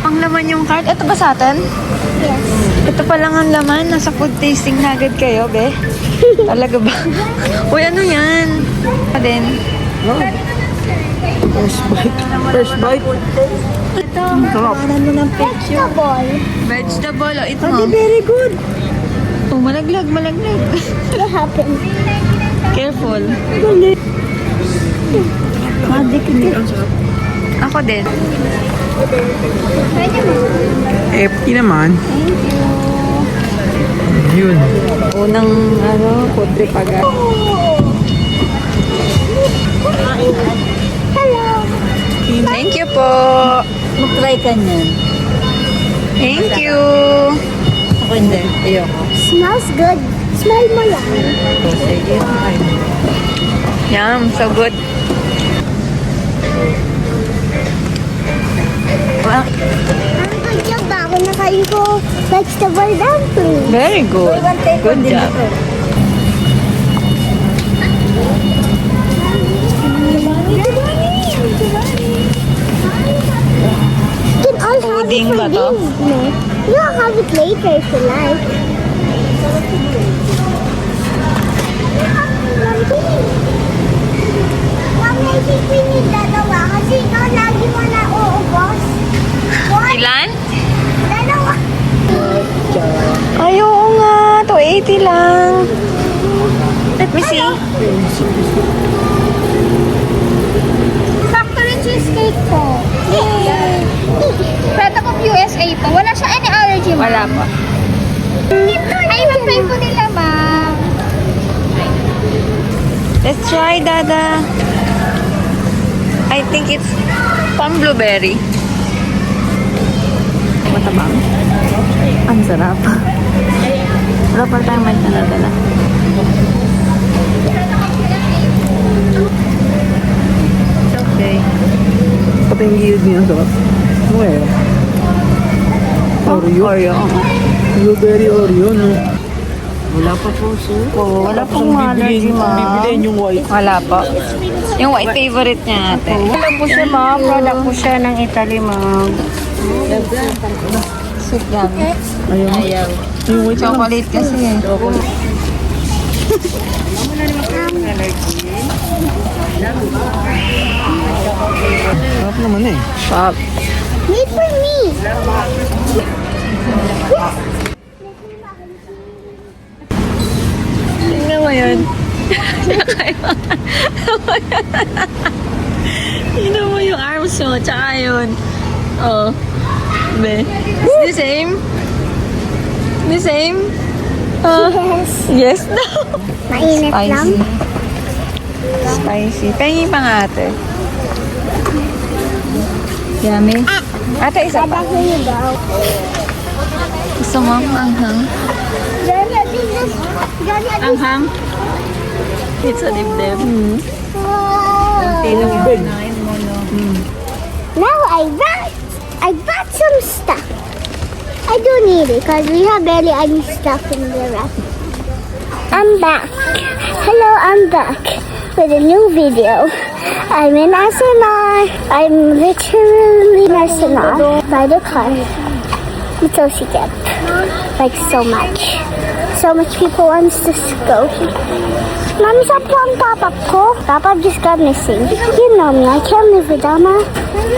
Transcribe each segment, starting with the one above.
pang laman yung cart. Ito ba sa atin? Yes. Ito pa lang ang laman. Nasa food tasting na agad kayo, be. Talaga ba? Uy, ano yan? Pa din. First bite. First bite. Ito. Sarap. Kawanan mo ng picture. Vegetable. Vegetable. Oh, ito. Ate, very good. Oh, malaglag, malaglag. What happened? Careful. Madik hindi. Ang sarap. Ako din. Pwede mo. Empty naman. Thank you. Yun. Unang, food trip agad. Hello. Thank you po. Mag-try ka niyan. Thank you. Ako hindi. Ayoko. Smells good. Smell mo yan. Sige. Yum, so good. Ang good job ba? Ako nakain ko vegetable dumpling. Very good. Good job. You can all have it Pudding for ba to? this, no? You can have it later if you like. Mami, isipin dalawa kasi ikaw lagi mo na uubos. What? Ilan? Dalawa. Ay, oo nga. 280 lang. Let me see. Factory cheesecake po. Yay! Product of USA po. Wala siya any allergy, ma'am. Wala pa. Ay, mag-try po nila, ma'am. Let's try, Dada. I think it's pang blueberry. Matabang. Ang sarap. Wala pa tayong mic na nadala. Okay. Pati yung gilid niya. Ang sarap. Ano eh? Oreo. Oreo. Blueberry Oreo, no? Wala pa po, sir. Oo, wala pong allergy, ma'am. Bibiliin yung white. Wala pa. Yung white favorite niya, ate. Wala po siya, ma'am. Product po siya ng Italy, ma'am. Sweet yummy. Ayaw. Yung white lang. Chocolate kasi eh. Sarap naman eh. Stop. Wait for me. Tingnan mo yun. Tingnan mo yung arms mo, tsaka yun. Oh. Be. It's the same? The same? Yes. Yes, no. Mainit lang. Spicy. Pengi pa nga ate. Yummy. Ate, isa pa. Babak niyo daw. Gusto mo? Anghang. Daddy, I think this. Daddy, I think. Anghang? It's a dibdib. Wow. Now I bought some stuff. I don't need it because we have barely any stuff in the rest. I'm back. Hello, I'm back with a new video. I'm in SNR. I'm literally in SNR by the car. It's so secret. Like so much. So much people wants to go. Mommy, saan po ang pop-up ko? Pop-up just got missing. You know me, I can't live without my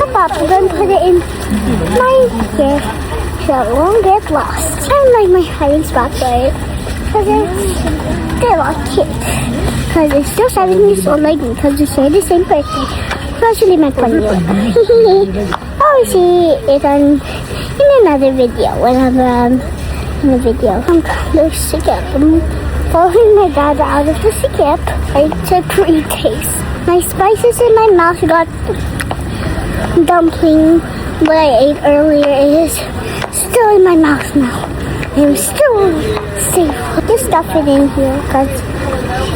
pop-up. I'm gonna put it in my here so it won't get lost. I like my hiding spot for it. Because they're all cute. Because they're still 7 years old like me. Because they share the same birthday. Especially my 1 year. I'll see it in another video. Whenever I'm in a video. I'm kind of sick of them. Following my dad out of the skip, I took pre-taste. My spices in my mouth got dumpling. What I ate earlier is still in my mouth now. I'm still safe. Just stuff it in here because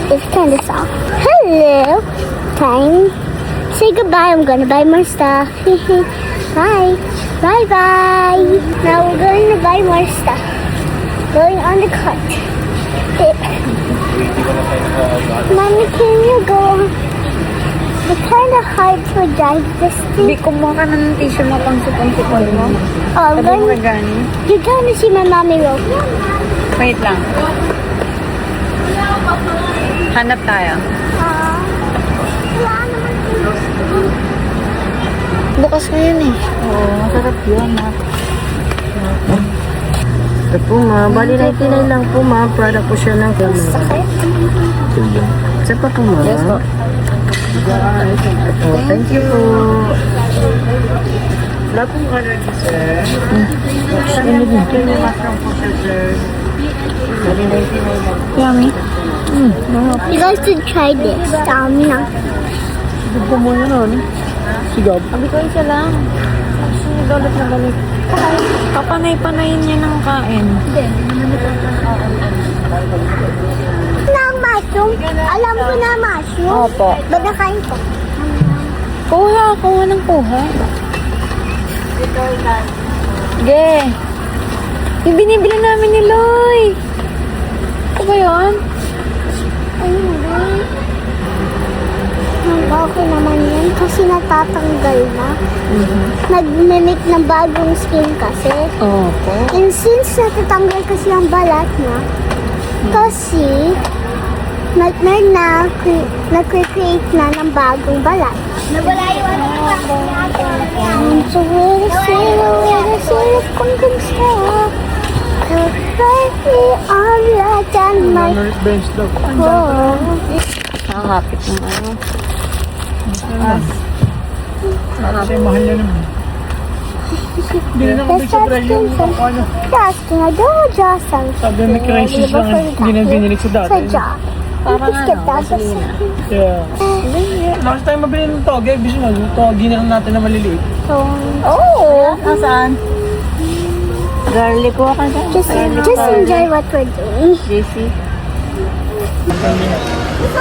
it's kind of soft. Hello, time. Say goodbye. I'm gonna buy more stuff. Bye. Bye bye. Now we're going to buy more stuff. Going on the cart. Mommy, can you go It's kind of hard to drive this Hindi, thing. kumuha ka na ng tissue mo pang sipon-sipon mo. Oh, Sabi mo when gani. you're going to see my mommy real quick. Wait lang. Hanap tayo. Wala naman. Bukas na yun eh. Oo, masarap yun, ma. Ito po, ma. Bali 99 lang po, ma. Product po siya ng camera. Sakit. Isa pa po, ma. Yes po. Oh, thank you po. Wala pong color niya, sir. Ano din? Mushroom po siya, sir. Bali 99 lang. Yummy. You guys should try this. Stamina. Gusto mo yun, ano? Sigab. Sabi ko isa lang. Kasi galit na galit. Papanay-panayin niya ng kain. Ng mushroom. Alam ko na mushroom. Opo. Ba't nakain ko? Kuha ng kuha. Ge. Yung binibili namin ni Loy. Ito ba yun? Ayun, boy. Okay naman yan kasi natatanggal na. Nag-mimic ng bagong skin kasi. Opo. And since natatanggal kasi ang balat niya, kasi nag-create na ng bagong balat. Nawala yung ano so we're the sweet condensed milk. On like and my Bench daw. home. Nakakapit ng ano. Kasi mahal na naman. Hindi na naman sa presyo yung ano. Justin, I don't want Justin. Sabi may crisis lang. Hindi na binilig sa dati. Sa job. Parang Just get ano, that. gasolina. Yeah. Last time mabili ng toge, gusto mo, toge na lang natin na maliliit. Oo. Nasaan? Garlic ko ka dyan. Just enjoy what we're doing. JC.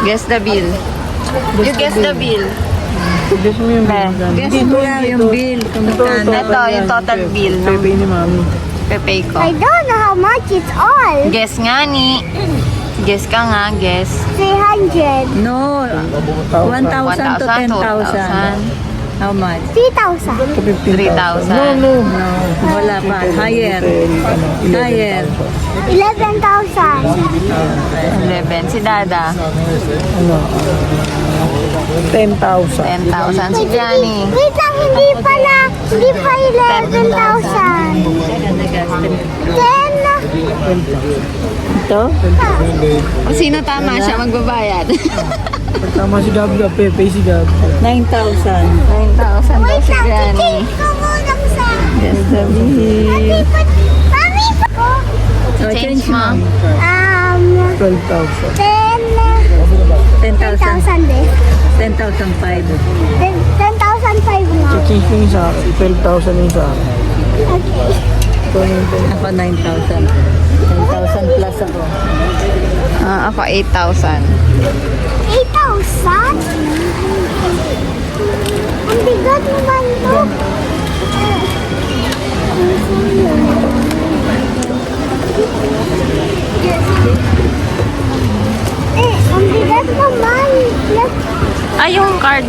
Guess the bill. You guess the bill. Guess mo yung bill. Guess mo lang yung bill. Ito, yung total bill. Pepe ni mami. Pepe ko. I don't know how much it's all. Guess nga ni. Guess ka nga, guess. 300. No, 1,000 to 10,000. How much? 3,000. 3,000. No. Wala pa. Higher. Higher. 11,000. 11. Si Dada. 10,000. 10,000. Si Johnny. Wait lang, hindi pa 11,000. 10. Ito? Kung sino tama siya, magbabayad. Tama si Gab, Pepe si Gab. 9,000. 9,000 daw Wait si lang, Johnny. change ko muna sa... Yes, the bill. Mami pa. Oh, Change mo. 12,000. 10,000. 10,000 din. 10,005. 10,005 na. Change ko yung sa akin. 12,000 yung sa akin. Okay. Ako 9,000. 10,000 plus ako. Ako 8,000. 8,000? Ang bigat naman to. Ang bigat naman. Look. Ay, yung card.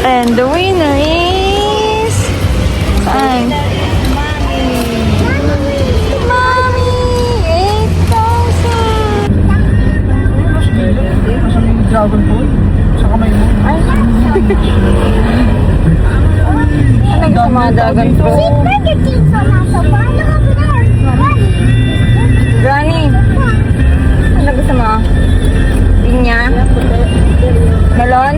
And the winner is... Saan? Mommy! 8,000! Dragon Fruit? Sa kamay mo? Ano gusto mga dragon fruit? Sweet burger cake sa nasa. Paano ka pinahal? Granny! Ano gusto mo? Pinya? Melon?